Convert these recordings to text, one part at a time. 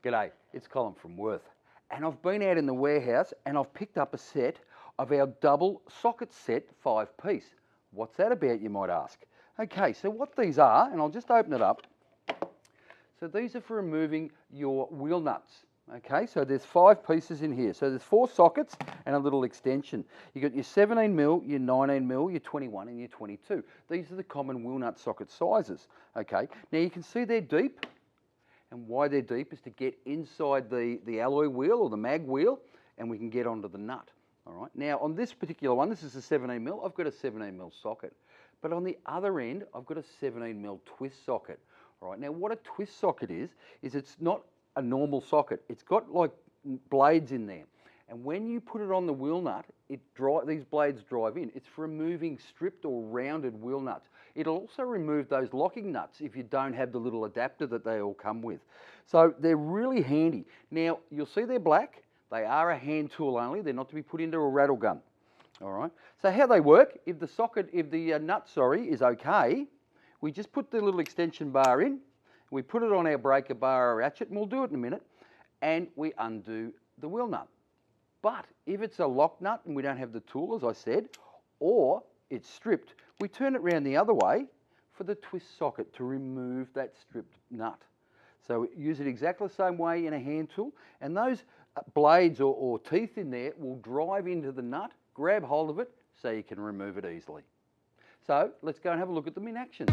G'day, it's Colin from Wurth, and I've been out in the warehouse and I've picked up a set of our double socket set 5-piece. What's that about, you might ask? Okay, so what these are, and I'll just open it up. So these are for removing your wheel nuts. Okay, so there's 5 pieces in here. So there's 4 sockets and a little extension. You've got your 17mm, your 19mm, your 21 and your 22. These are the common wheel nut socket sizes. Okay, now you can see they're deep. And why they're deep is to get inside the alloy wheel or the mag wheel, and we can get onto the nut. All right. Now on this particular one, this is a 17mm, I've got a 17mm socket. But on the other end, I've got a 17mm twist socket. All right. Now what a twist socket is it's not a normal socket. It's got like blades in there. And when you put it on the wheel nut, these blades drive in. It's for removing stripped or rounded wheel nuts. It'll also remove those locking nuts if you don't have the little adapter that they all come with. So they're really handy. Now, you'll see they're black. They are a hand tool only. They're not to be put into a rattle gun. All right. So how they work, if the nut is okay, we just put the little extension bar in, we put it on our breaker bar or ratchet, and we'll do it in a minute, and we undo the wheel nut. But if it's a lock nut and we don't have the tool, as I said, or it's stripped, we turn it round the other way for the twist socket to remove that stripped nut. So use it exactly the same way in a hand tool, and those blades or teeth in there will drive into the nut, grab hold of it, so you can remove it easily. So let's go and have a look at them in action.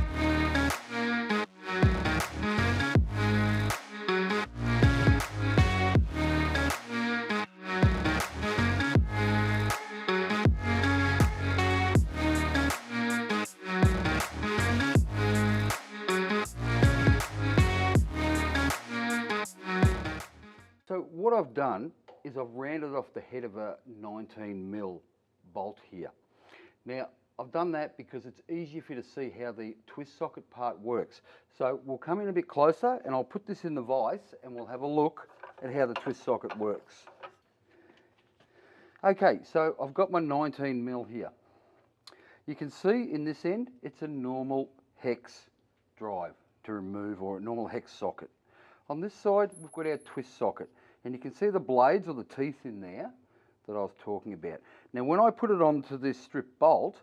So what I've done is I've rounded off the head of a 19mm bolt here. Now I've done that because it's easier for you to see how the twist socket part works. So we'll come in a bit closer and I'll put this in the vise and we'll have a look at how the twist socket works. Okay, so I've got my 19mm here. You can see in this end it's a normal hex drive to remove, or a normal hex socket. On this side we've got our twist socket, and you can see the blades or the teeth in there that I was talking about. Now when I put it onto this strip bolt,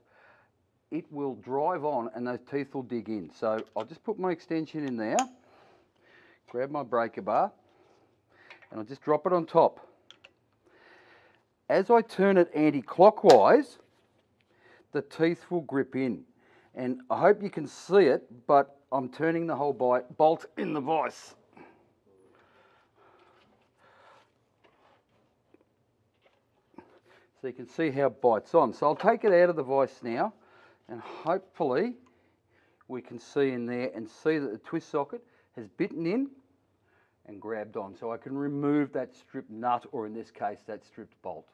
it will drive on and those teeth will dig in. So I'll just put my extension in there, grab my breaker bar, and I'll just drop it on top. As I turn it anti-clockwise, the teeth will grip in. And I hope you can see it, but I'm turning the whole bolt in the vise. So you can see how it bites on. So I'll take it out of the vise now, and hopefully we can see in there and see that the twist socket has bitten in and grabbed on. So I can remove that stripped nut, or in this case, that stripped bolt.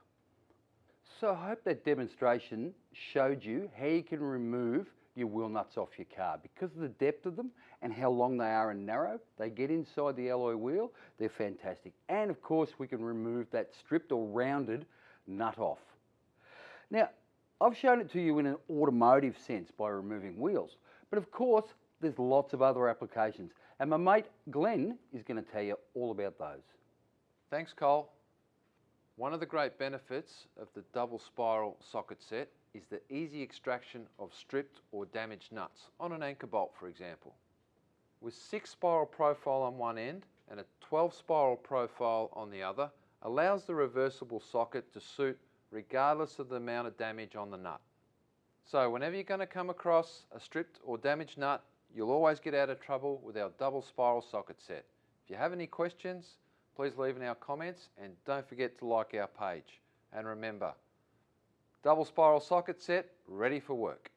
So I hope that demonstration showed you how you can remove your wheel nuts off your car. Because of the depth of them and how long they are and narrow, they get inside the alloy wheel, they're fantastic. And of course we can remove that stripped or rounded nut off. Now, I've shown it to you in an automotive sense by removing wheels, but of course there's lots of other applications, and my mate Glenn is going to tell you all about those. Thanks, Cole. One of the great benefits of the double spiral socket set is the easy extraction of stripped or damaged nuts on an anchor bolt, for example. With 6 spiral profile on one end and a 12 spiral profile on the other, allows the reversible socket to suit regardless of the amount of damage on the nut. So whenever you're going to come across a stripped or damaged nut, you'll always get out of trouble with our double spiral socket set. If you have any questions, please leave in our comments, and don't forget to like our page. And remember, double spiral socket set, ready for work.